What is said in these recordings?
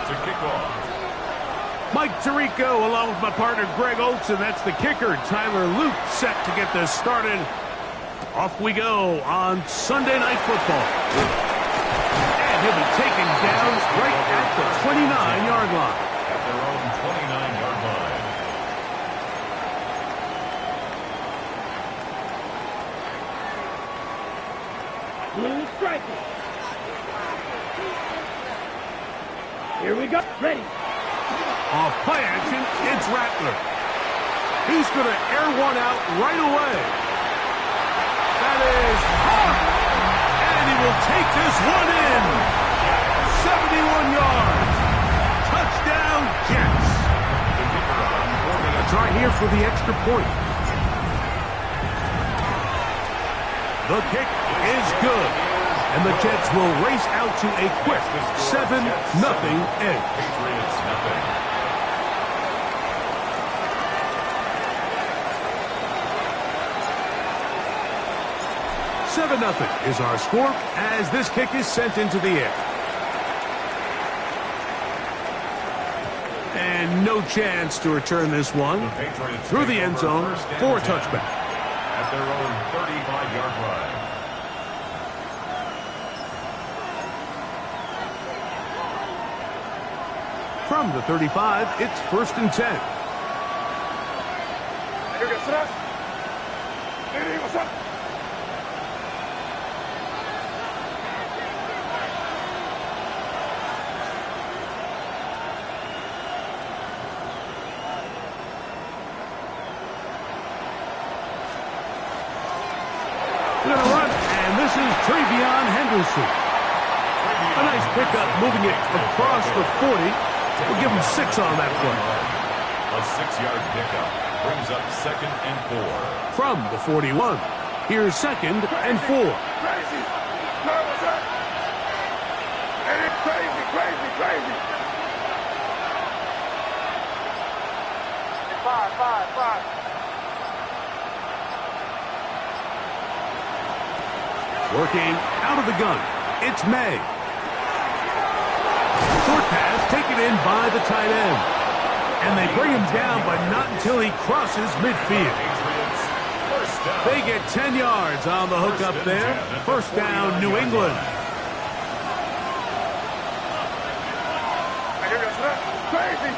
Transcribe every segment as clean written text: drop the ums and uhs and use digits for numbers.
to kick off. Mike Tirico along with my partner Greg Olson. That's the kicker. Tyler Luke set to get this started. Off we go on Sunday Night Football. And he'll be taken down right at the 29-yard line. At their own 29-yard line. Blue striker. Here we go. Ready. Off play action, it's Rattler. He's going to air one out right away. That is hard. And he will take this one in. 71 yards. Touchdown, Jets. Let's try here for the extra point. The kick is good. And the Jets will race out to a quick 7-0 edge. Patriots nothing. Seven 0 is our score as this kick is sent into the air. And no chance to return this one through the end zone for a touchback. At their own 35-yard line. From the 35, it's 1st and 10. They're going to run, and this is Travion Henderson. A nice pickup, moving it across the 40. We'll give him 6 on that play. A 6-yard pickup brings up 2nd and 4. From the 41, here's 2nd and 4. Crazy. No, what's up? It is crazy, crazy, crazy. 5. Working out of the gun, it's May. Short pass taken in by the tight end. And they bring him down, but not until he crosses midfield. They get 10 yards on the hook up there. First down, New England. Crazy.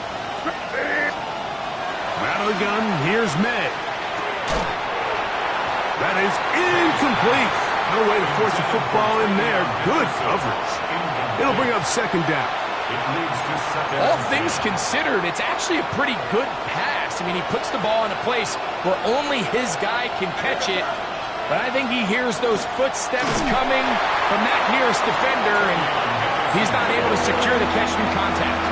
Out of the gun, here's May. That is incomplete. No way to force a football in there. Good coverage. It'll bring up 2nd down. All things considered, it's actually a pretty good pass. I mean, he puts the ball in a place where only his guy can catch it. But I think he hears those footsteps coming from that nearest defender, and he's not able to secure the catch through contact.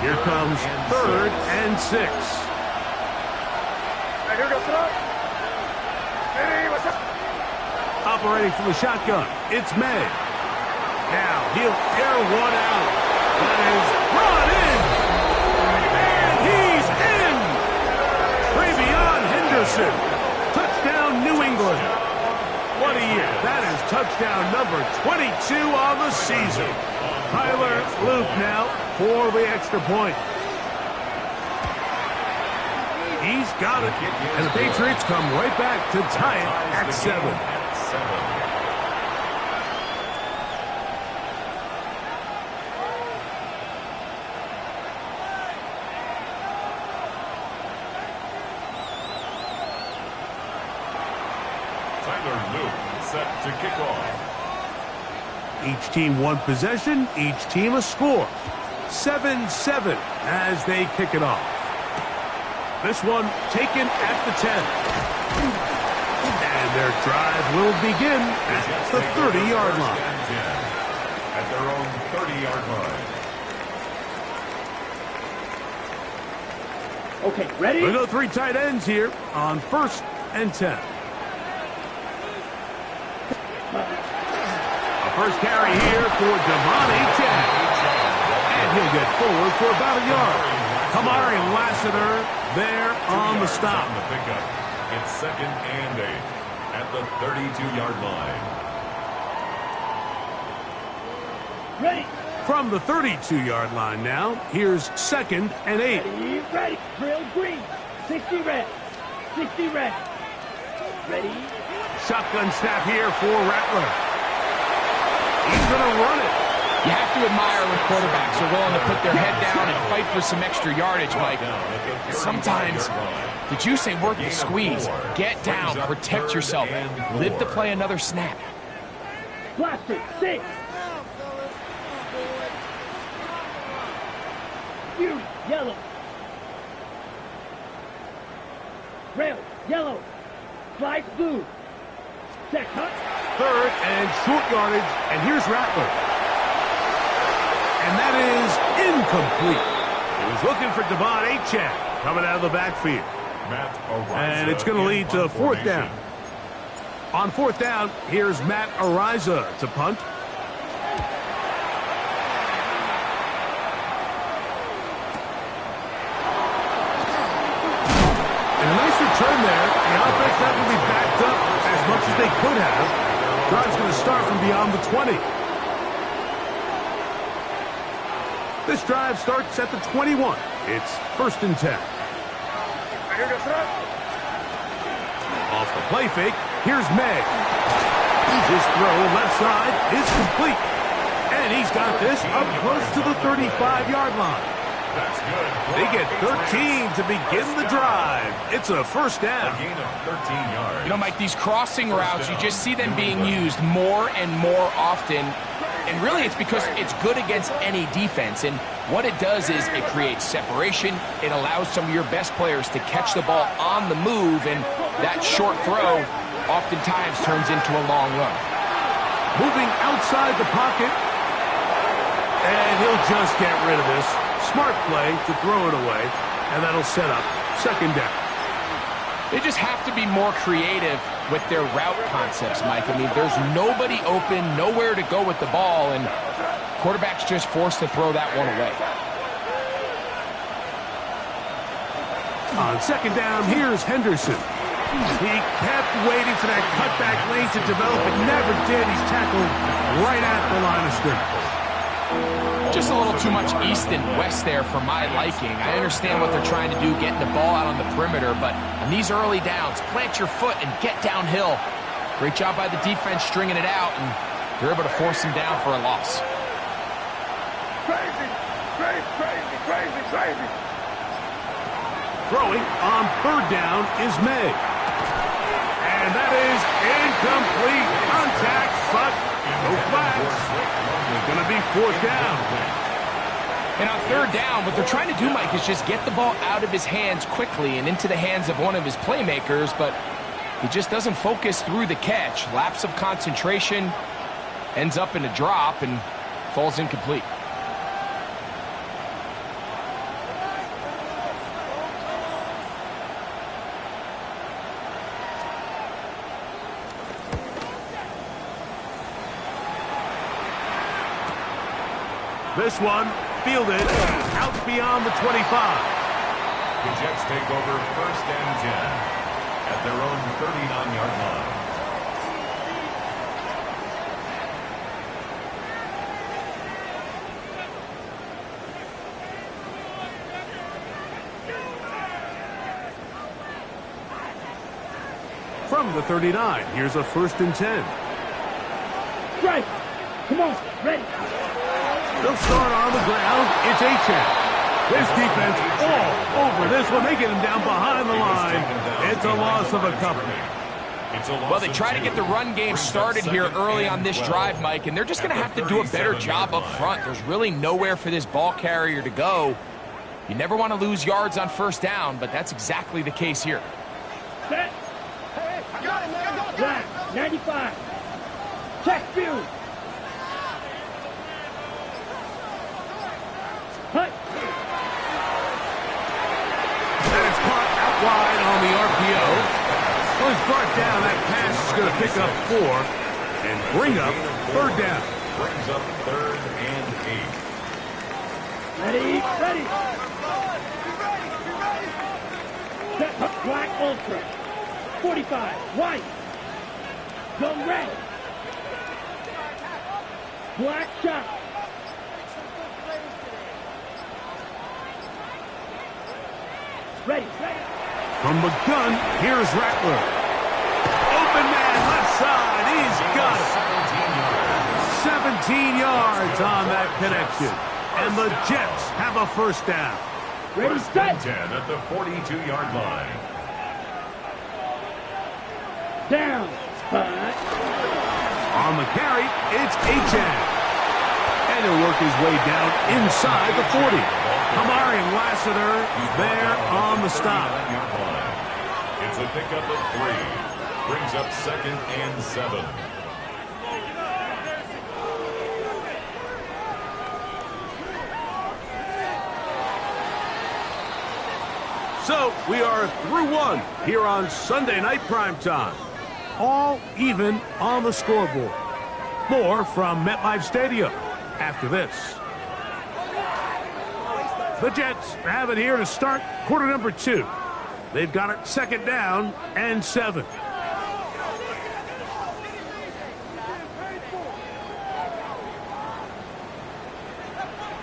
Here comes 3rd and 6. Here goes it up. Hey, what's up? Operating from the shotgun, it's May. Now he'll air one out. That is brought in. And he's in. Travion Henderson. Touchdown, New England. What a year. That is touchdown number 22 on the season. Tyler Luke now for the extra point. He's got it. And the Patriots come right back to tie it at 7. Tyler Luke set to kick off. Each team one possession, each team a score. 7-7 as they kick it off. This one taken at the 10. And their drive will begin at the 30-yard line. At their own 30-yard line. Okay, ready? We go 3 tight ends here on 1st and 10. A first carry here for Devontae Chad. And he'll get forward for about a yard. Kamari Lassiter there on the stop. On the pickup. It's 2nd and 8 at the 32-yard line. Ready. From the 32-yard line now, here's 2nd and 8. Ready. Ready. Drill green. 60 red. 60 red. Ready. Shotgun snap here for Rattler. He's going to run it. You have to admire when quarterbacks are willing to put their head down and fight for some extra yardage, Mike. Sometimes, did you say work the squeeze? Get down, protect yourself, live to play another snap. Blaster, 6. Fury, yellow. Rail, yellow. Slice, blue. Set, cut. 3rd and short yardage, and here's Rattler. And that is incomplete. He was looking for Devon Achek coming out of the backfield. And it's going to lead to 4th down. On 4th down, here's Matt Ariza to punt. And a nice return there. The offense not going to be backed up as much as they could have. Drive's going to start from beyond the 20. This drive starts at the 21. It's 1st and 10. Off the play fake, here's May. His throw left side is complete. And he's got this up close to the 35-yard line. That's good. They get 13 to begin the drive. It's a 1st down. A gain of 13 yards. You know, Mike, these crossing routes, you just see them being used more and more often. And really, it's because it's good against any defense. And what it does is it creates separation. It allows some of your best players to catch the ball on the move. And that short throw oftentimes turns into a long run. Moving outside the pocket. And he'll just get rid of this. Smart play to throw it away. And that'll set up 2nd down. They just have to be more creative with their route concepts, Mike. I mean, there's nobody open, nowhere to go with the ball, and quarterback's just forced to throw that one away. On 2nd down, here's Henderson. He kept waiting for that cutback lane to develop. It never did. He's tackled right at the line of scrimmage. Just a little too much east and west there for my liking. I understand what they're trying to do, getting the ball out on the perimeter, but on these early downs, plant your foot and get downhill. Great job by the defense stringing it out, and they're able to force him down for a loss. Crazy, crazy, crazy, crazy, crazy. Throwing on 3rd down is May. And that is incomplete. Contact, but no flags. It's going to be 4th down. And on 3rd down, what they're trying to do, Mike, is just get the ball out of his hands quickly and into the hands of one of his playmakers, but he just doesn't focus through the catch. Lapse of concentration, ends up in a drop, and falls incomplete. This one fielded out beyond the 25. The Jets take over 1st and 10 at their own 39-yard line. From the 39, here's a 1st and 10. Strike. Come on. Ready. They'll start on the ground. It's Achek. This defense all over this one. They get him down behind the line. It's a loss of a couple. Well, they try to get the run game started here early on this drive, Mike, and they're just going to have to do a better job up front. There's really nowhere for this ball carrier to go. You never want to lose yards on 1st down, but that's exactly the case here. Set. Black, 95. Check view. Hut. And it's caught out wide on the RPO. Well, he's brought down. That pass is going to pick up 4 and bring up 3rd down. Brings up 3rd and 8. Ready, ready. Set up black ultra. 45, white. Gun red. Black shot. From the gun, here's Rattler. Open man, left side. He's got it. 17 yards on that connection. And the Jets have a first down. Ready, First set. and 10 at the 42-yard line. Down. Spot. On the carry, it's Achan. And he'll work his way down inside the 40. Kamari Lassiter there on the stop. It's a pickup of 3. Brings up 2nd and 7. So we are through one here on Sunday Night Primetime. All even on the scoreboard. More from MetLife Stadium after this. The Jets have it here to start quarter number 2. They've got it 2nd down and 7.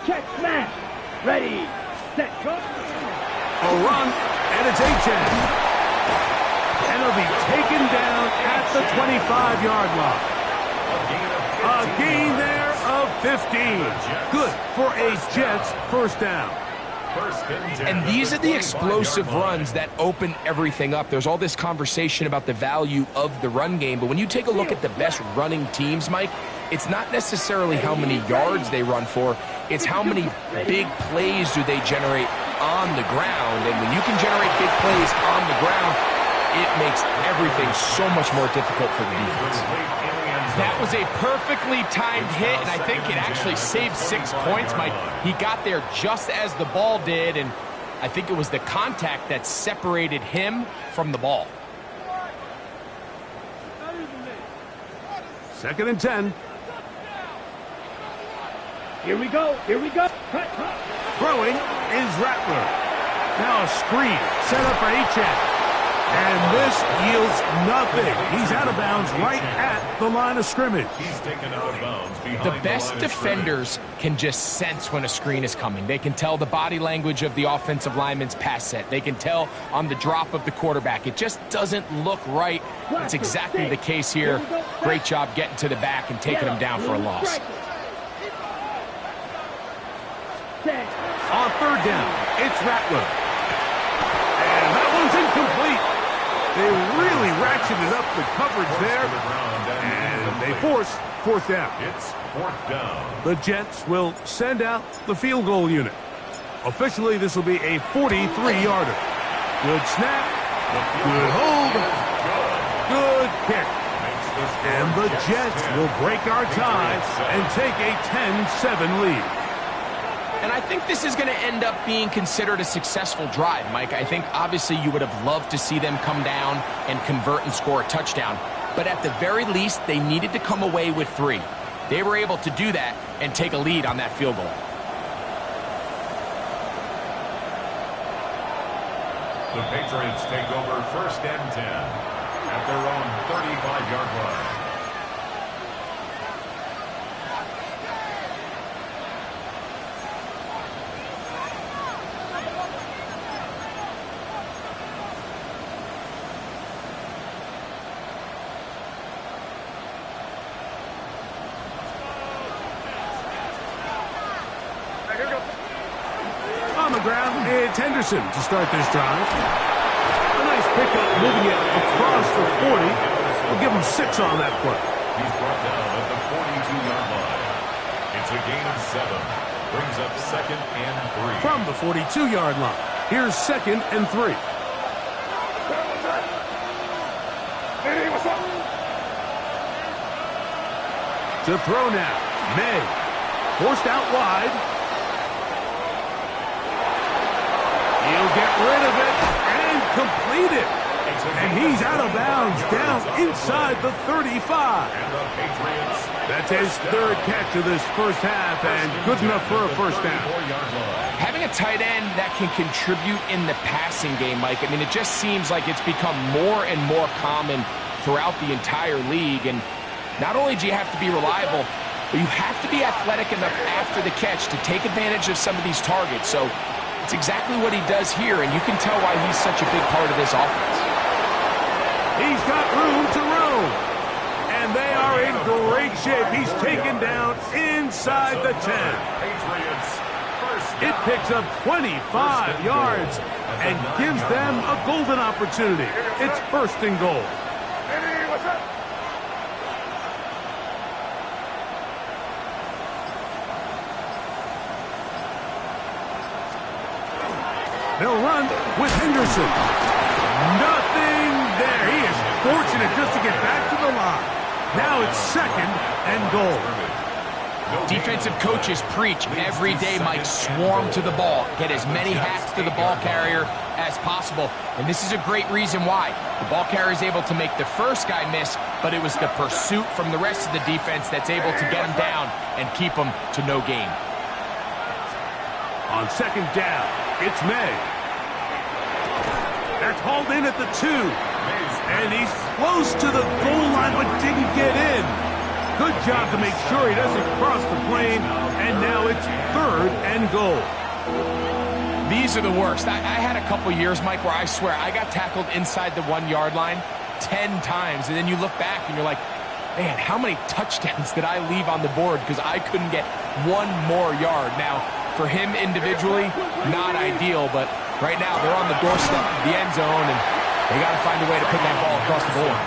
Check smash. Ready, set, go. A run, and it's Achan. And he'll be taken down at the 25-yard line. A gain there of 15. Good for a Jets first down. And these are the explosive runs that open everything up. There's all this conversation about the value of the run game, but when you take a look at the best running teams, Mike, it's not necessarily how many yards they run for, it's how many big plays do they generate on the ground. And when you can generate big plays on the ground, it makes everything so much more difficult for the defense. That was a perfectly timed hit, and I think it actually saved 6 points, Mike. He got there just as the ball did, and I think it was the contact that separated him from the ball. 2nd and 10. Here we go. Here we go. Cut, cut. Throwing is Rattler. Now a screen set up for Achan. And this yields nothing. He's out of bounds right at the line of scrimmage. He's taken out of bounds behind The best defenders can just sense when a screen is coming. They can tell the body language of the offensive lineman's pass set. They can tell on the drop of the quarterback. It just doesn't look right. It's exactly the case here. Great job getting to the back and taking him down for a loss. On 3rd down, it's Rattler. And that one's incomplete. They really ratcheted up the coverage there, and they force 4th down. It's 4th down. The Jets will send out the field goal unit. Officially, this will be a 43-yarder. Good snap, good hold, good kick. And the Jets will break our tie and take a 10-7 lead. And I think this is going to end up being considered a successful drive, Mike. I think obviously you would have loved to see them come down and convert and score a touchdown. But at the very least, they needed to come away with 3. They were able to do that and take a lead on that field goal. The Patriots take over 1st and 10 at their own 35-yard line. On the ground, it's Henderson to start this drive. A nice pickup, moving it across the 40. We'll give him 6 on that play. He's brought down at the 42-yard line. It's a gain of 7. Brings up 2nd and 3. From the 42-yard line, here's 2nd and 3. Hey, what's up? To throw now, May. Forced out wide. He'll get rid of it and complete it. And he's out of bounds down inside the 35. That's his 3rd catch of this first half and good enough for a first down. Having a tight end that can contribute in the passing game, Mike, I mean, it just seems like it's become more and more common throughout the entire league. And not only do you have to be reliable, but you have to be athletic enough after the catch to take advantage of some of these targets. So It's exactly what he does here, and you can tell why he's such a big part of this offense. He's got room to roam. And they are in great shape. He's taken down inside the 10. It picks up 25 yards and gives them a golden opportunity. It's first and goal. They'll run with Henderson. Nothing there. He is fortunate just to get back to the line. Now it's second and goal. Defensive coaches preach every day, Mike, swarm to the ball. Get as many hacks to the ball carrier as possible. And this is a great reason why. The ball carrier is able to make the first guy miss, but it was the pursuit from the rest of the defense that's able to get him down and keep him to no gain. On second down, it's May. That's hauled in at the 2. And he's close to the goal line, but didn't get in. Good job to make sure he doesn't cross the plane. And now it's third and goal. These are the worst. I had a couple years, Mike, where I swear I got tackled inside the 1-yard line 10 times. And then you look back and you're like, man, how many touchdowns did I leave on the board because I couldn't get one more yard? Now, for him individually, not ideal, but right now they're on the doorstep of the end zone, and they got to find a way to put that ball across the board.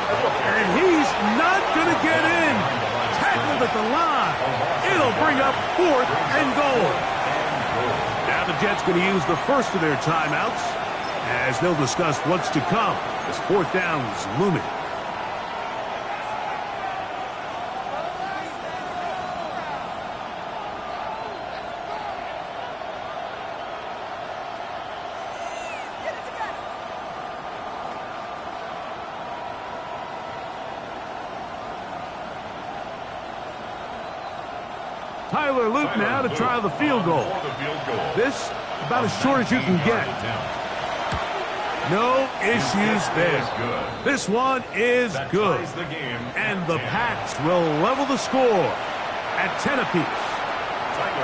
And he's not going to get in. Tackled at the line. It'll bring up fourth and goal. Now the Jets going to use the first of their timeouts as they'll discuss what's to come as fourth down is looming. Tyler Luke now to try the field goal. This about as short as you can get. No issues there. This one is good. And the Pats will level the score at 10 apiece.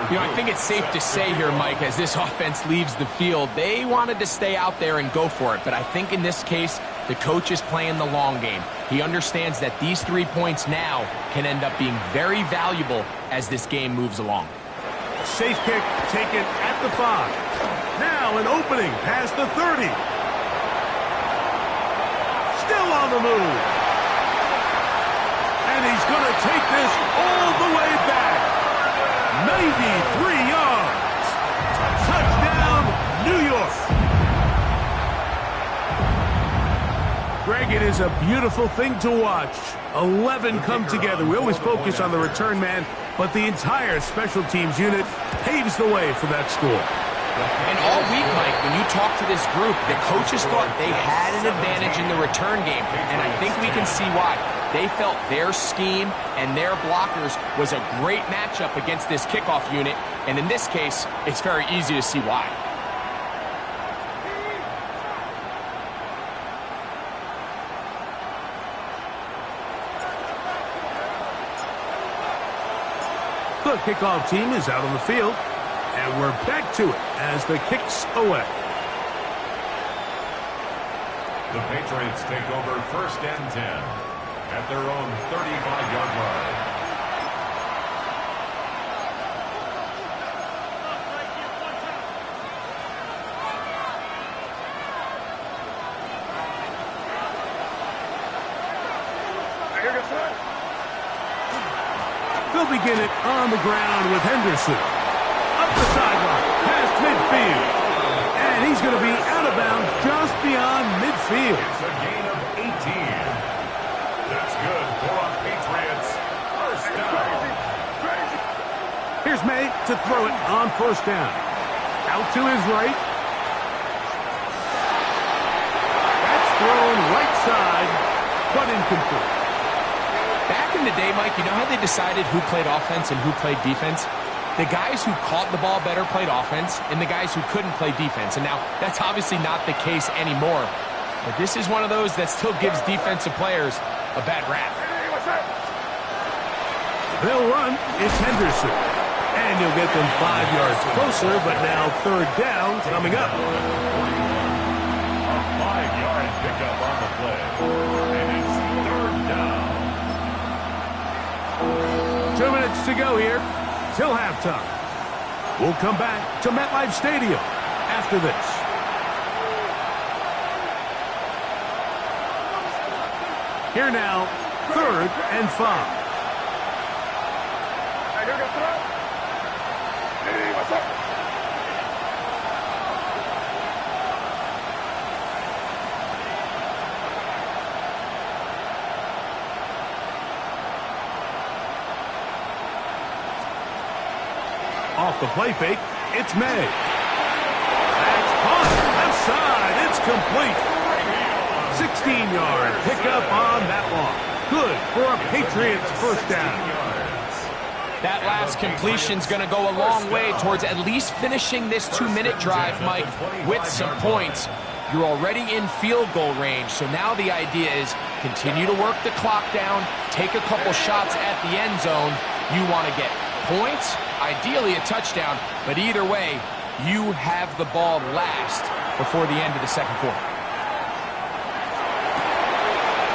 You know, I think it's safe to say here, Mike, as this offense leaves the field, they wanted to stay out there and go for it. But I think in this case, the coach is playing the long game. He understands that these 3 points now can end up being very valuable as this game moves along. Safe kick taken at the 5. Now an opening past the 30. Still on the move. And he's going to take this all the way back. 93 yards. Touchdown, New York. Greg, it is a beautiful thing to watch. 11 come together. We always focus on the return man, but the entire special teams unit paves the way for that score. And all week, Mike, when you talk to this group, the coaches thought they had an advantage in the return game, and I think we can see why. They felt their scheme and their blockers was a great matchup against this kickoff unit, and in this case, it's very easy to see why. The kickoff team is out on the field, and we're back to it as the kick's away. The Patriots take over first and 10 at their own 35-yard line. They'll begin it on the ground with Henderson. Up the sideline, past midfield. And he's going to be out of bounds just beyond midfield. It's a gain of 18. That's good for our Patriots. First down. Here's May to throw it on first down. Out to his right. That's thrown right side, but incomplete. Back in the day, Mike, you know how they decided who played offense and who played defense? The guys who caught the ball better played offense, and the guys who couldn't play defense. And now, that's obviously not the case anymore. But this is one of those that still gives defensive players a bad rap. They'll run. It's Henderson. And you'll get them 5 yards closer, but now third down coming up. A 5-yard pickup on the play. And it's third down. 2 minutes to go here till halftime. We'll come back to MetLife Stadium after this. Here now, 3rd and 5. Off the play fake, it's May. That's caught. Left side, it's complete. 16-yard pickup on that one. Good for a Patriots first down. That last completion's going to go a long way towards at least finishing this 2-minute drive, Mike, with some points. You're already in field goal range, so now the idea is continue to work the clock down, take a couple shots at the end zone. You want to get points, ideally a touchdown, but either way, you have the ball last before the end of the second quarter.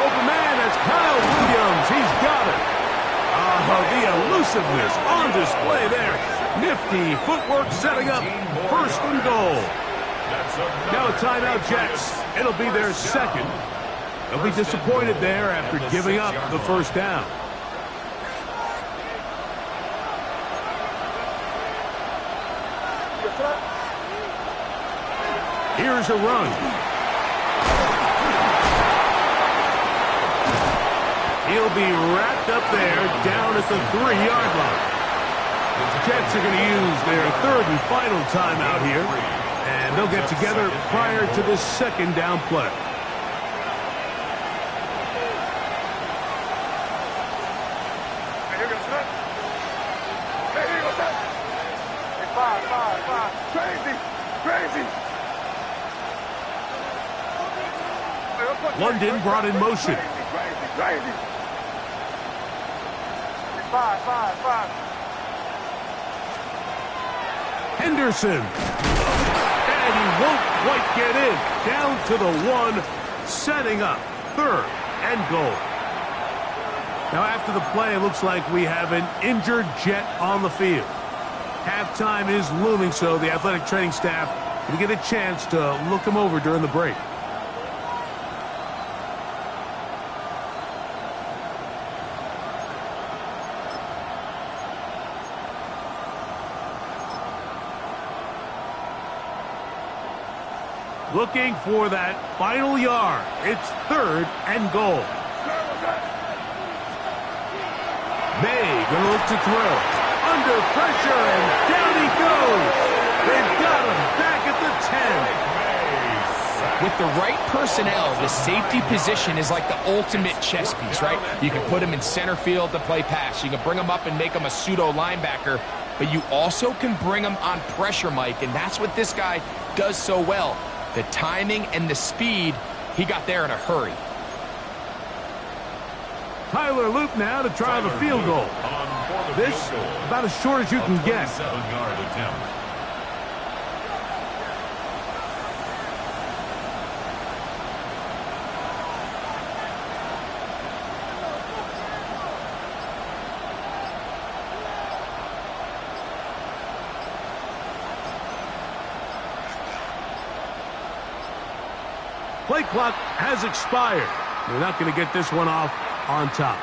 Open man, that's Kyle Williams. He's got it. The elusiveness on display there. Nifty footwork setting up 1st and goal. Now a timeout, Jets. It'll be their second. They'll be disappointed there after giving up the first down. Here's a run. He'll be wrapped up there down at the 3-yard line. The Jets are going to use their 3rd and final timeout here, and they'll get together prior to this 2nd down play. Crazy. London brought in motion. Crazy. 5. Henderson. And he won't quite get in. Down to the 1, setting up 3rd and goal. Now after the play, it looks like we have an injured Jet on the field. Halftime is looming, so the athletic training staff will get a chance to look him over during the break. Looking for that final yard. It's 3rd and goal. May gonna look to throw. Under pressure, and down he goes. They've got him back at the 10. With the right personnel, the safety position is like the ultimate chess piece, right? You can put him in center field to play pass. You can bring him up and make him a pseudo linebacker, but you also can bring him on pressure, Mike, and that's what this guy does so well. The timing and the speed, he got there in a hurry. Tyler Loop now to try the field goal. This about as short as you can get. 7-yard attempt. Play clock has expired. They're not going to get this one off on top.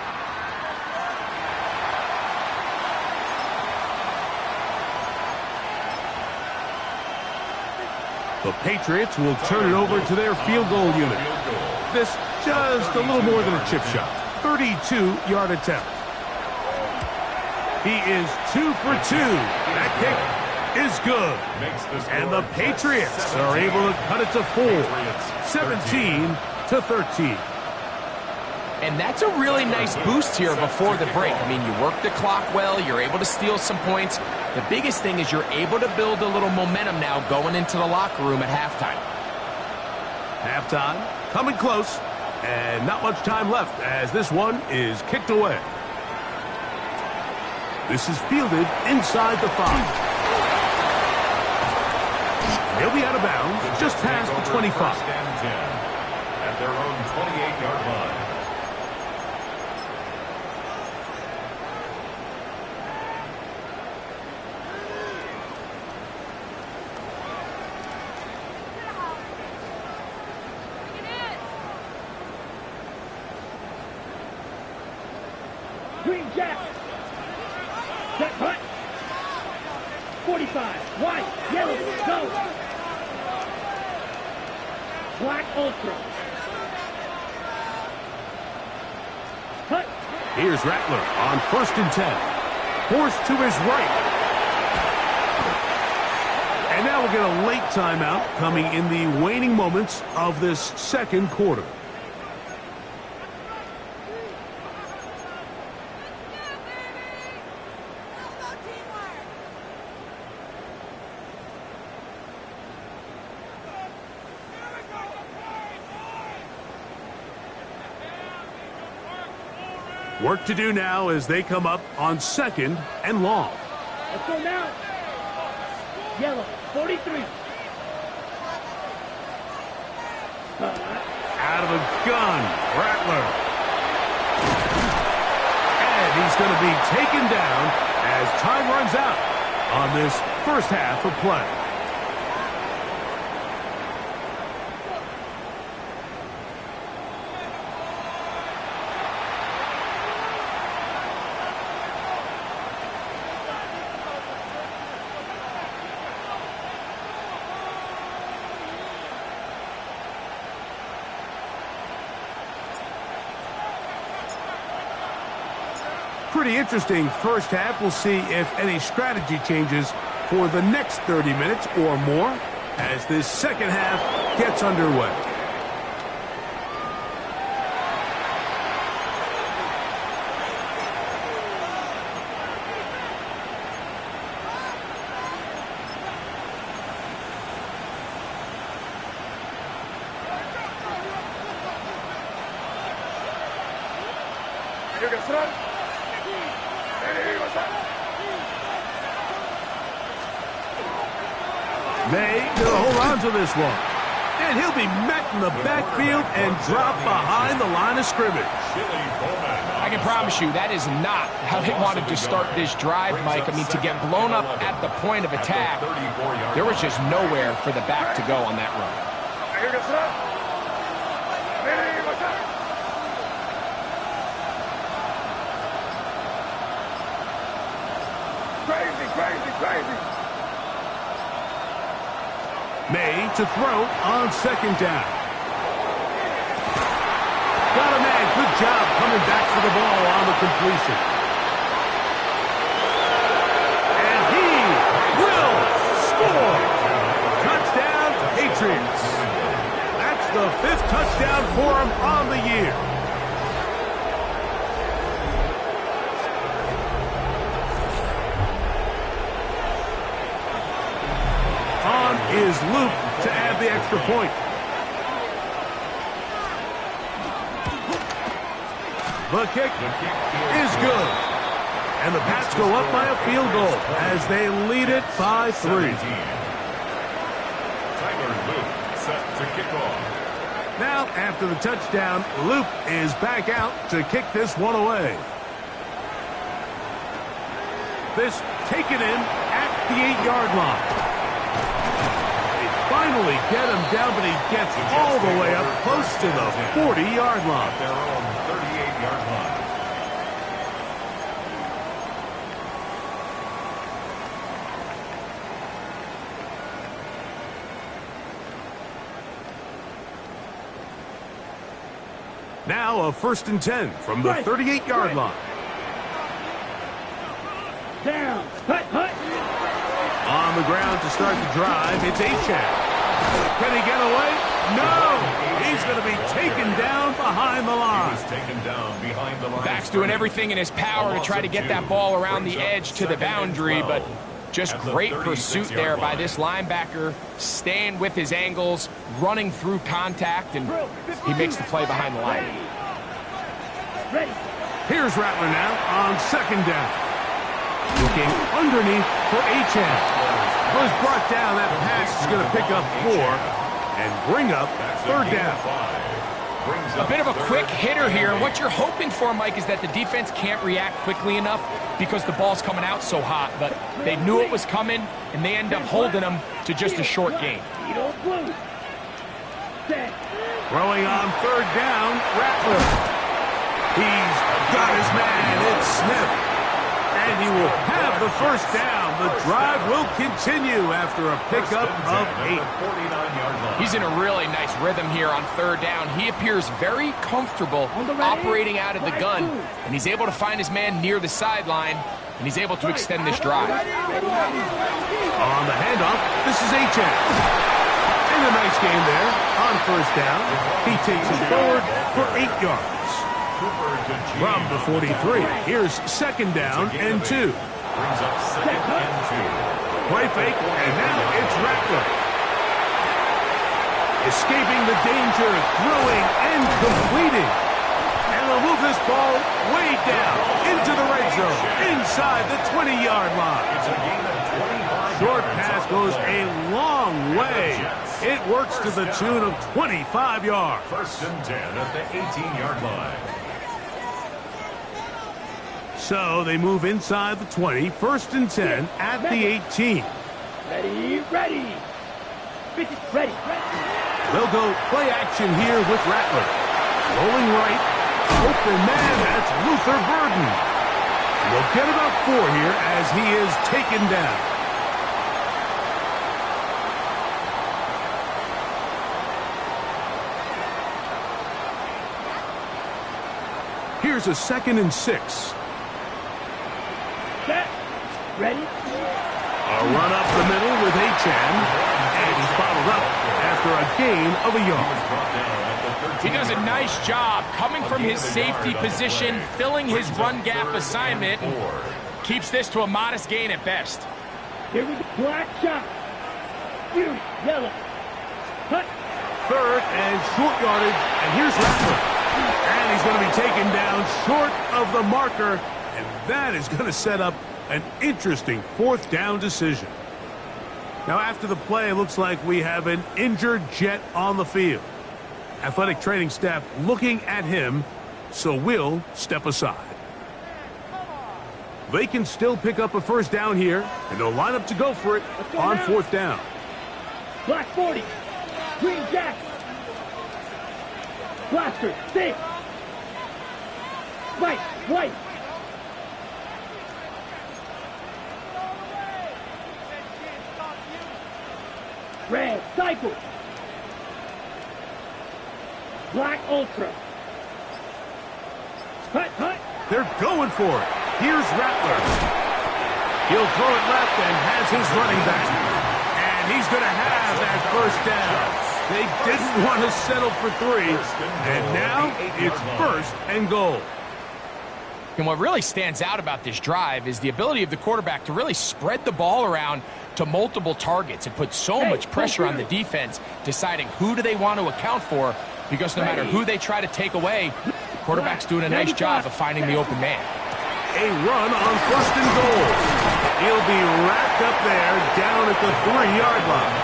The Patriots will turn it over to their field goal unit. This just a little more than a chip shot. 32-yard attempt. He is 2 for 2. That kick is good. And the Patriots are able to cut it to 4. 17-13. And that's a really nice boost here before the break. I mean, you work the clock well. You're able to steal some points. The biggest thing is you're able to build a little momentum now going into the locker room at halftime. Halftime coming close, and not much time left as this one is kicked away. This is fielded inside the 5. He'll be out of bounds just past the 25. First and 10 at their own 28-yard line. Green Jack. Set punt. 45. White. Yellow. Go. Black Ultra. Cut. Here's Rattler on 1st and 10. Forced to his right. And now we'll get a late timeout coming in the waning moments of this second quarter. Work to do now as they come up on 2nd and long. Let's go now. Yellow. 43. Out of a gun, Rattler. And he's going to be taken down as time runs out on this first half of play. Pretty interesting first half. We'll see if any strategy changes for the next 30 minutes or more as this second half gets underway. May gonna hold on to this one. And he'll be met in the backfield and dropped behind the line of scrimmage. I can promise you that is not how they wanted to start this drive, Mike. I mean, to get blown up at the point of attack, there was just nowhere for the back to go on that run. Crazy. May to throw on 2nd down. Got a man. Good job coming back for the ball on the completion. And he will score. Touchdown, Patriots. That's the 5th touchdown for him on the year. Is Luke to add the extra point. The kick is good. And the Pats go up by a field goal as they lead it by 3. Tyler Luke set to kick off. Now, after the touchdown, Luke is back out to kick this one away. This taken in at the 8-yard line. Finally get him down, but he gets all the way up close to the 40-yard line. Their own 38-yard line. Now a 1st and 10 from the 38-yard line. Down. Hut. On the ground to start the drive, it's Achane. Can he get away? No! He's going to be taken down behind the line. He was taken down behind the line. Back's doing everything in his power to try to get that ball around the edge to the boundary, but just great pursuit there by this linebacker, staying with his angles, running through contact, and he makes the play behind the line. Ready. Here's Rattler now on 2nd down. Looking underneath for Achane. Was brought down. That pass is going to pick up 4 and bring up third down. A bit of a quick hitter here. What you're hoping for, Mike, is that the defense can't react quickly enough because the ball's coming out so hot. But they knew it was coming, and they end up holding them to just a short gain. Throwing on third down, Rattler. He's got his man. It's Smith. And he will have the first down. The drive will continue after a pickup of 8. He's in a really nice rhythm here on third down. He appears very comfortable operating out of the gun, and he's able to find his man near the sideline, and he's able to extend this drive. On the handoff, this is Achane. And a nice game there on first down. He takes it forward for 8 yards. From the 43, here's second down and 2. Brings up second and 2. Play fake, and now it's Rattler. Escaping the danger, throwing and completing. And they'll move this ball way down into the red zone, inside the 20-yard line. It's a gain of 25. Short pass goes a long way. It works to the tune of 25 yards. First and 10 at the 18-yard line. So they move inside the 20, first and 10 at the 18. Ready. Ready. They'll go play action here with Rattler. Rolling right. Open man, that's Luther Burden. And they'll get about 4 here as he is taken down. Here's a second and 6. Set. Ready. A run up the middle with Achane, and he's bottled up after a gain of a yard. He does a nice job coming from his safety position, filling his run gap assignment, and keeps this to a modest gain at best. Here we go. Black shot. Yellow. Cut. Third and short yardage, and here's Rattler. And he's going to be taken down short of the marker, and that is going to set up an interesting fourth down decision. Now, after the play, it looks like we have an injured Jet on the field. Athletic training staff looking at him, so we'll step aside. They can still pick up a first down here, and they'll line up to go for it on fourth down. Black 40. Green Jack. Blaster. 6. White. Red. Cycle. Black Ultra. Cut. They're going for it. Here's Rattler. He'll throw it left and has his running back. And he's going to have that first down. They didn't want to settle for 3. And now it's first and goal. And what really stands out about this drive is the ability of the quarterback to really spread the ball around to multiple targets. It puts so much pressure on the defense, deciding who do they want to account for, because no matter who they try to take away, the quarterback's doing a nice job of finding the open man. A run on first and goal. He'll be wrapped up there down at the 3-yard line.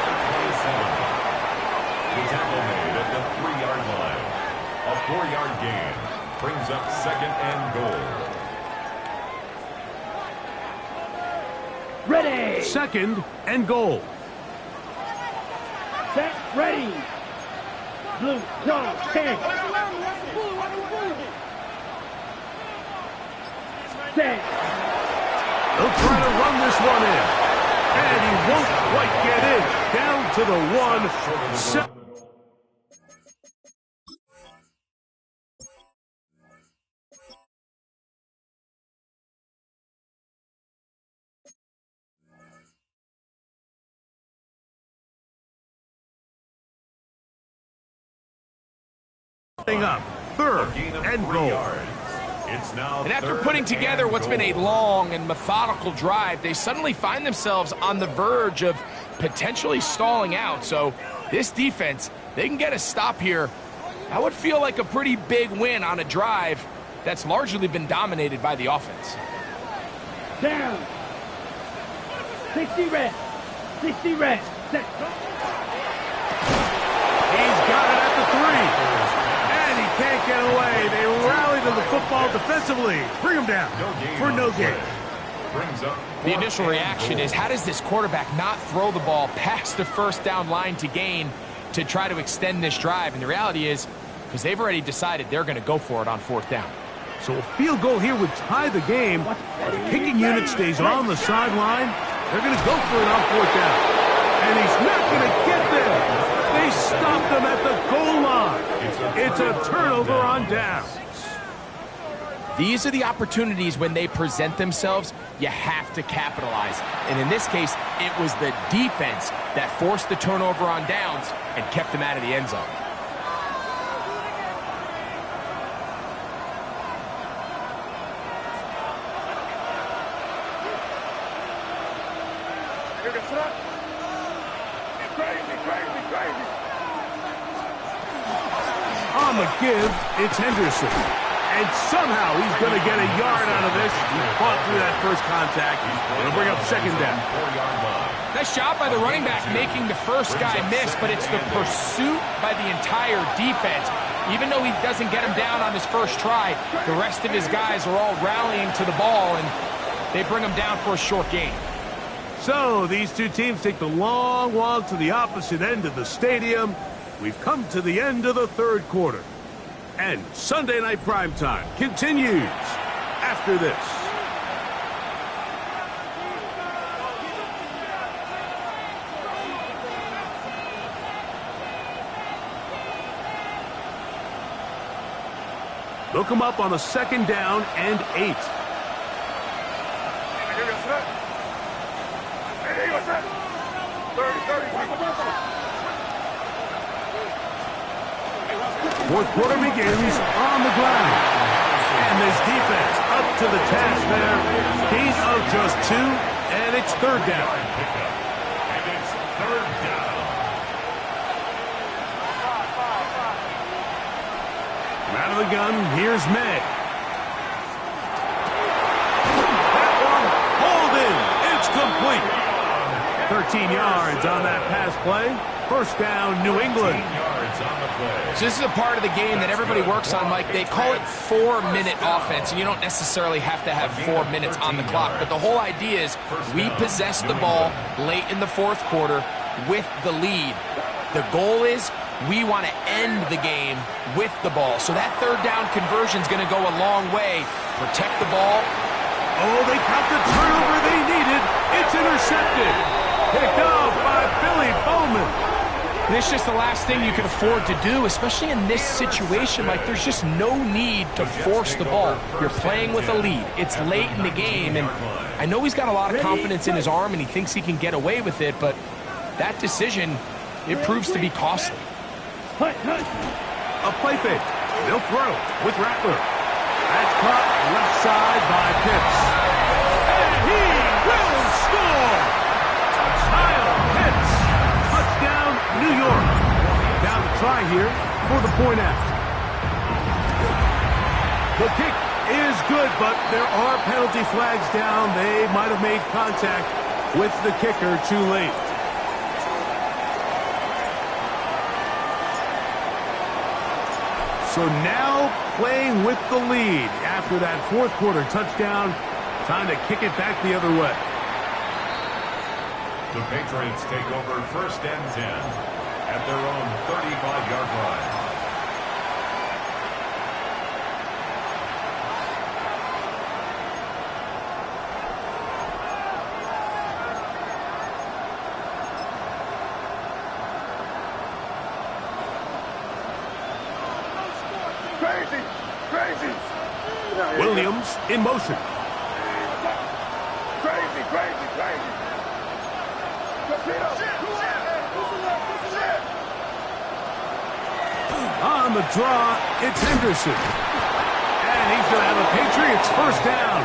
The tackle made at the 3-yard line. A 4-yard gain brings up second and goal. Ready. Second and goal. Set. Ready. Blue. Yellow. 10. Set. They'll try to run this one in. And he won't quite get in. Down to the 1. Up. Third and goal. And after putting together what's been a long and methodical drive, they suddenly find themselves on the verge of potentially stalling out. So this defense, they can get a stop here. That would feel like a pretty big win on a drive that's largely been dominated by the offense. Down. 60 reps. 60 reps. Set. He's got it at the 3. And he can't get away. They rally to the football defensively. Bring him down for no gain. The initial reaction is, how does this quarterback not throw the ball past the first down line to gain to try to extend this drive? And the reality is, because they've already decided they're going to go for it on 4th down. So a field goal here would tie the game. The kicking unit stays on the sideline. They're going to go for it on 4th down. And he's not going to get there. They stopped him at the goal line. It's a turnover on downs. These are the opportunities when they present themselves, you have to capitalize. And in this case, it was the defense that forced the turnover on downs and kept them out of the end zone. On the give, it's Henderson. And somehow he's going to get a yard out of this. He fought through that first contact. It'll bring up 2nd down. Nice job by the running back making the first guy miss, but it's the pursuit by the entire defense. Even though he doesn't get him down on his first try, the rest of his guys are all rallying to the ball, and they bring him down for a short gain. So these two teams take the long walk to the opposite end of the stadium. We've come to the end of the 3rd quarter. And Sunday Night Primetime continues after this. Look him up on a 2nd down and 8. Fourth quarter begins on the ground. And this defense up to the task there. Gain of just 2, and it's 3rd down. And it's 3rd down. Out of the gun, here's May. That one hauled in. It's complete. 13 yards on that pass play. 1st down, New England. So this is a part of the game that everybody works on, Mike. They call it 4-minute offense, and you don't necessarily have to have 4 minutes on the clock. But the whole idea is we possess the ball late in the 4th quarter with the lead. The goal is we want to end the game with the ball. So that 3rd down conversion is going to go a long way. Protect the ball. Oh, they got the turnover they needed. It's intercepted. Picked off by Billy Bowman. And it's just the last thing you can afford to do, especially in this situation. Like, there's just no need to force the ball. You're playing with a lead. It's late in the game, and I know he's got a lot of confidence in his arm, and he thinks he can get away with it, but that decision, it proves to be costly. A play fake. They'll throw with Rattler. That's caught left side by Pitts. And he will score! Kyle Pitts. Touchdown, New York. Now the try here for the point after. The kick is good, but there are penalty flags down. They might have made contact with the kicker too late. So now playing with the lead after that 4th quarter touchdown. Time to kick it back the other way. The Patriots take over 1st and 10 at their own 35-yard line. Crazy! Williams in motion. Crazy! On the draw, it's Henderson. And he's going to have a Patriots 1st down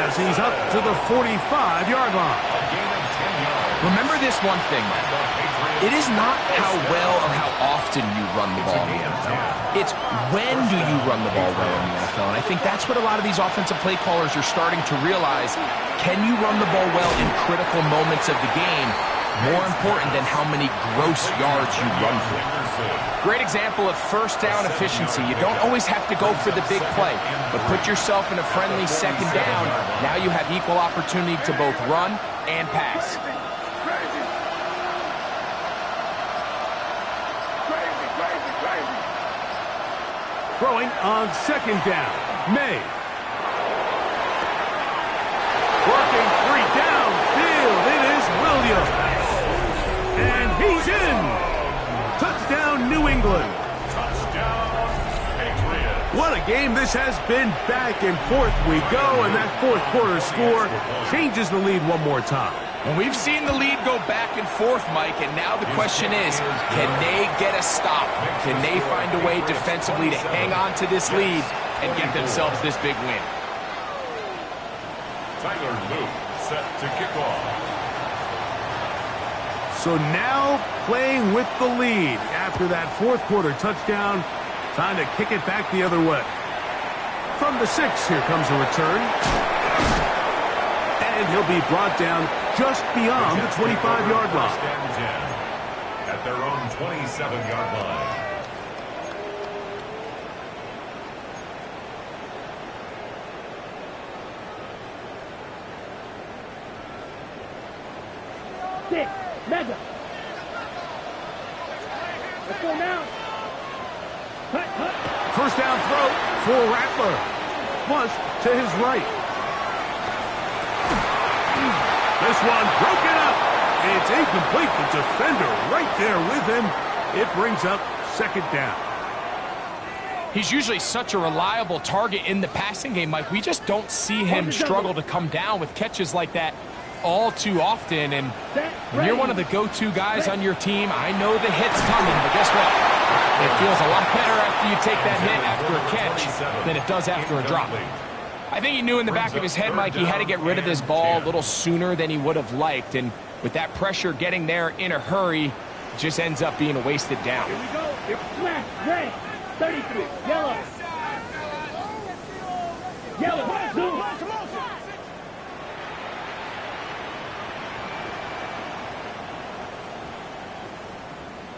as he's up to the 45-yard line. A gain of 10 yards. Remember this one thing, it is not how well or how often you run the ball in the NFL. It's when do you run the ball well in the NFL. And I think that's what a lot of these offensive play callers are starting to realize. Can you run the ball well in critical moments of the game? More important than how many gross yards you run for. Great example of first down efficiency. You don't always have to go for the big play, but put yourself in a friendly second down. Now you have equal opportunity to both run and pass. Throwing on second down. May. Working free downfield. It is Williams. And he's in. Touchdown, New England. Touchdown, Patriots. What a game this has been. Back and forth we go, and that fourth quarter score changes the lead one more time. And we've seen the lead go back and forth, Mike, and now the question is, can they get a stop? Can they find a way defensively to hang on to this lead and get themselves this big win? Tyler Luke set to kick off. So now playing with the lead after that fourth quarter touchdown, time to kick it back the other way. From the 6, here comes a return. And he'll be brought down just beyond the 25-yard line. First and 10 at their own 27-yard line. Six. Mega. Let's go now. Hut. First down throw for Rattler. Flush to his right. This one broken up. It's incomplete. The defender right there with him. It brings up second down. He's usually such a reliable target in the passing game, Mike. We just don't see him struggle to come down with catches like that all too often. And when you're one of the go-to guys on your team, I know the hit's coming, but guess what? It feels a lot better after you take that hit after a catch than it does after a drop. I think he knew in the back of his head, Mike, he had to get rid of this ball a little sooner than he would have liked. And with that pressure getting there in a hurry, it just ends up being a wasted down. Here we go. Flash. Red. 33. Yellow. Yellow. Blue.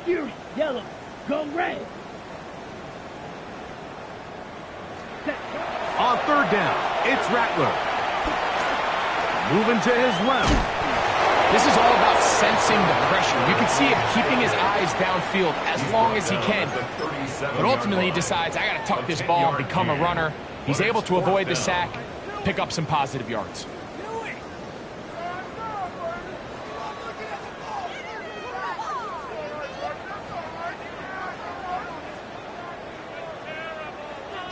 Fury. Yellow. Go red. On third down, it's Rattler. Moving to his left. This is all about sensing the pressure. You can see him keeping his eyes downfield as long as he can. But ultimately he decides, I got to tuck this ball and become a runner. He's able to avoid the sack, pick up some positive yards.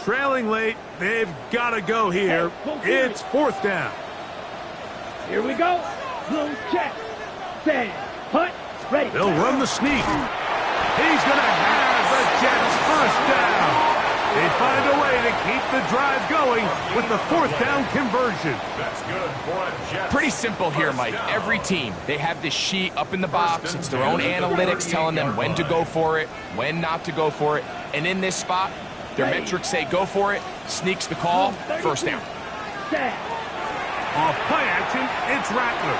Trailing late, they've got to go here. It's fourth down. Here we go. Blue check. Stand. Hut. Ready. They'll run the sneak. He's going to have the Jets first down. They find a way to keep the drive going with the fourth down conversion. That's good for a Jets. Pretty simple here, Mike. Every team, they have this sheet up in the box. It's their own analytics telling them when to go for it, when not to go for it. And in this spot, their metrics say go for it, sneaks the call, first down. Off play action, it's Rattler.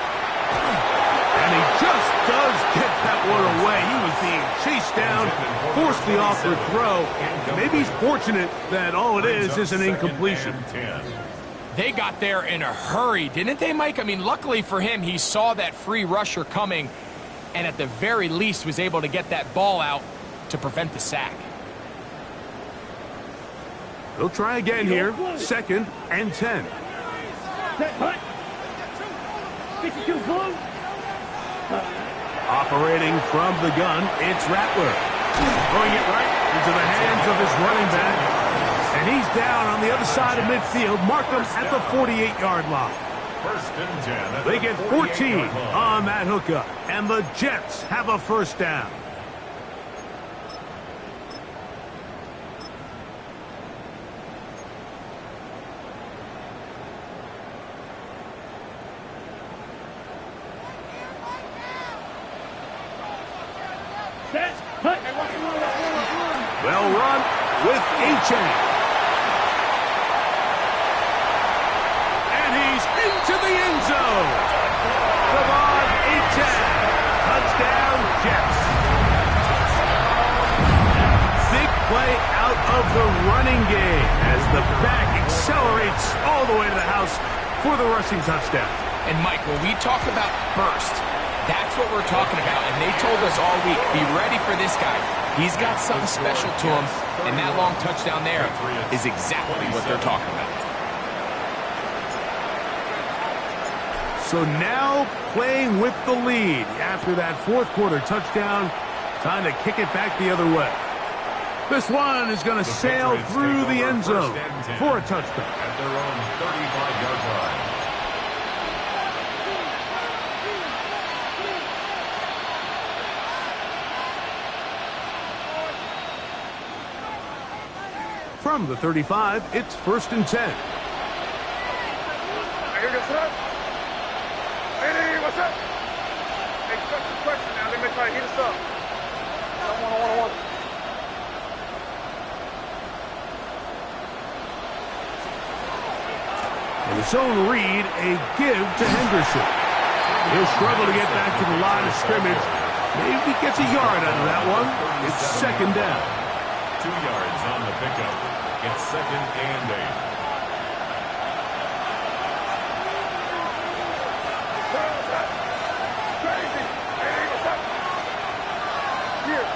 And he just does get that one away. He was being chased down, forced the awkward throw. Maybe he's fortunate that all it is an incompletion. They got there in a hurry, didn't they, Mike? I mean, luckily for him, he saw that free rusher coming and at the very least was able to get that ball out to prevent the sack. They'll try again here. Second and 10. Set hut. 52 blue. Operating from the gun, it's Rattler. Throwing it right into the hands of his running back. And he's down on the other side of midfield. Mark him at the 48-yard line. First and 10. They get 14 on that hookup. And the Jets have a first down. Well run with A-Chain. And he's into the end zone. Devon A-Chain. Touchdown, Jets. Big play out of the running game as the back accelerates all the way to the house for the rushing touchdown. And, Mike, when we talk about burst, that's what we're talking about. And they told us all week, be ready for this guy. He's got something special to him, and that long touchdown there is exactly what they're talking about. So now playing with the lead after that fourth quarter touchdown, time to kick it back the other way. This one is going to sail through the end zone for a touchdown. At their own 35-yard line. From the 35, it's 1st and 10. Here goes up. Hey, what's up? Hey, question now. Let me try to hit us up. One. And the zone read, a give to Henderson. He'll struggle to get back to the line of scrimmage. Maybe gets a yard out of that one. It's 2nd down. 2 yards on the pickup. It's 2nd and 8.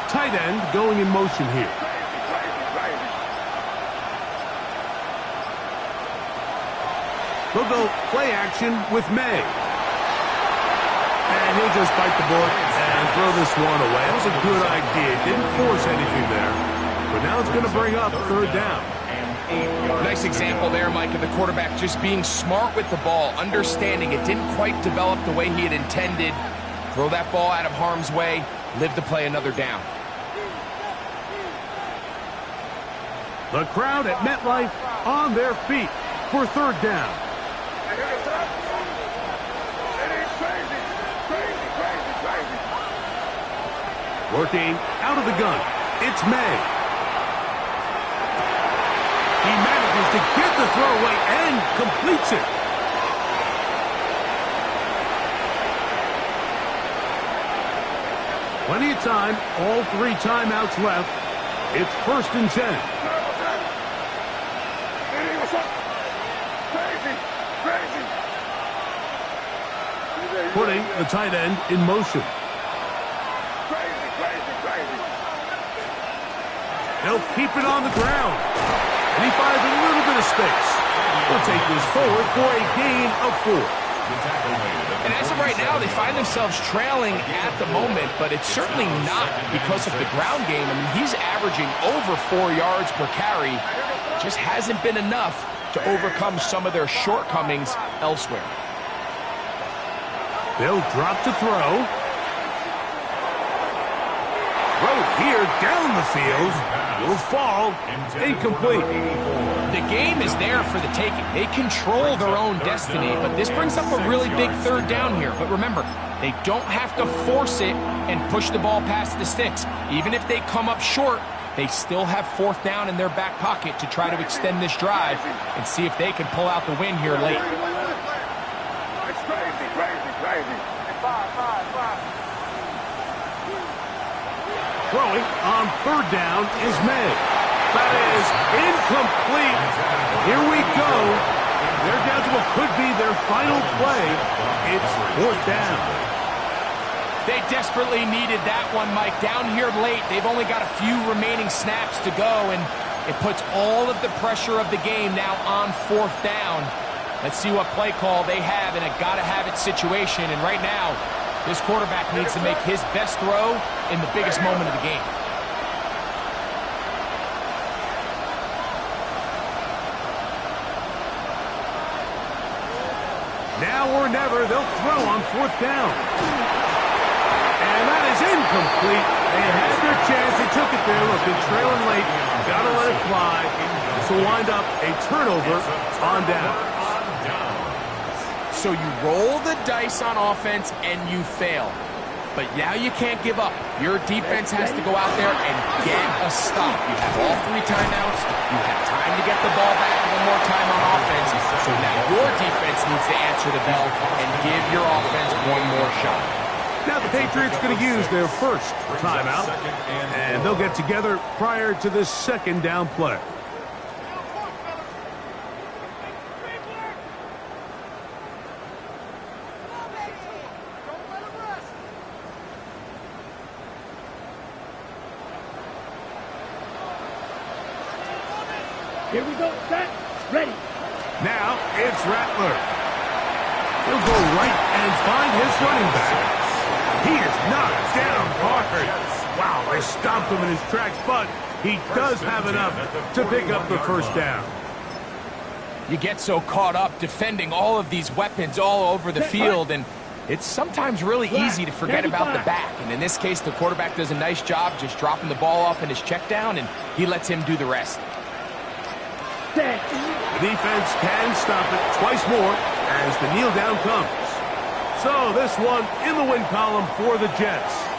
Tight end going in motion here. They'll go play action with May. And he'll just bite the bullet and throw this one away. That was a good idea. Didn't force anything there. But now it's going to bring up 3rd down. Nice example there, Mike, of the quarterback just being smart with the ball, understanding it didn't quite develop the way he had intended. Throw that ball out of harm's way, live to play another down. The crowd at MetLife on their feet for 3rd down. Working out of the gun, it's May. He manages to get the throw away and completes it. Plenty of time, all 3 timeouts left. It's 1st and 10. Putting the tight end in motion. They'll keep it on the ground. And he finds a little bit of space. We'll take this forward for a gain of 4. And as of right now, they find themselves trailing at the moment, but it's certainly not because of the ground game. I mean, he's averaging over 4 yards per carry. Just hasn't been enough to overcome some of their shortcomings elsewhere. They'll drop to throw. Throw here down the field. Will fall. Incomplete. The game is there for the taking. They control their own destiny, but this brings up a really big 3rd down here. But remember, they don't have to force it and push the ball past the sticks. Even if they come up short, they still have 4th down in their back pocket to try to extend this drive and see if they can pull out the win here late. It's crazy. 5. Throwing on 3rd down is May. That is incomplete. Here we go. They're down to what could be their final play. It's 4th down. They desperately needed that one, Mike. Down here late, they've only got a few remaining snaps to go, and it puts all of the pressure of the game now on 4th down. Let's see what play call they have in a gotta-have-it situation, and right now, this quarterback needs to make his best throw in the biggest moment of the game. Now or never, they'll throw on 4th down. And that is incomplete. They had their chance. They took it there. Look, they're trailing late. Got to let it fly. This will wind up a turnover on down. So you roll the dice on offense and you fail. but now you can't give up. Your defense has to go out there and get a stop. You have all 3 timeouts. You have time to get the ball back one more time on offense. So now your defense needs to answer the bell and give your offense one more shot. Now the Patriots going to use their first timeout, and they'll get together prior to this second down play. Here we go. Set. Ready. Now it's Rattler. He'll go right and find his running back. He is knocked down hard. Wow, they stomped him in his tracks, but he does have enough to pick up the first down. You get so caught up defending all of these weapons all over the field, and it's sometimes really easy to forget about the back. And in this case, the quarterback does a nice job just dropping the ball off in his check down, and he lets him do the rest. The defense can stop it twice more as the kneel down comes. So this one in the win column for the Jets.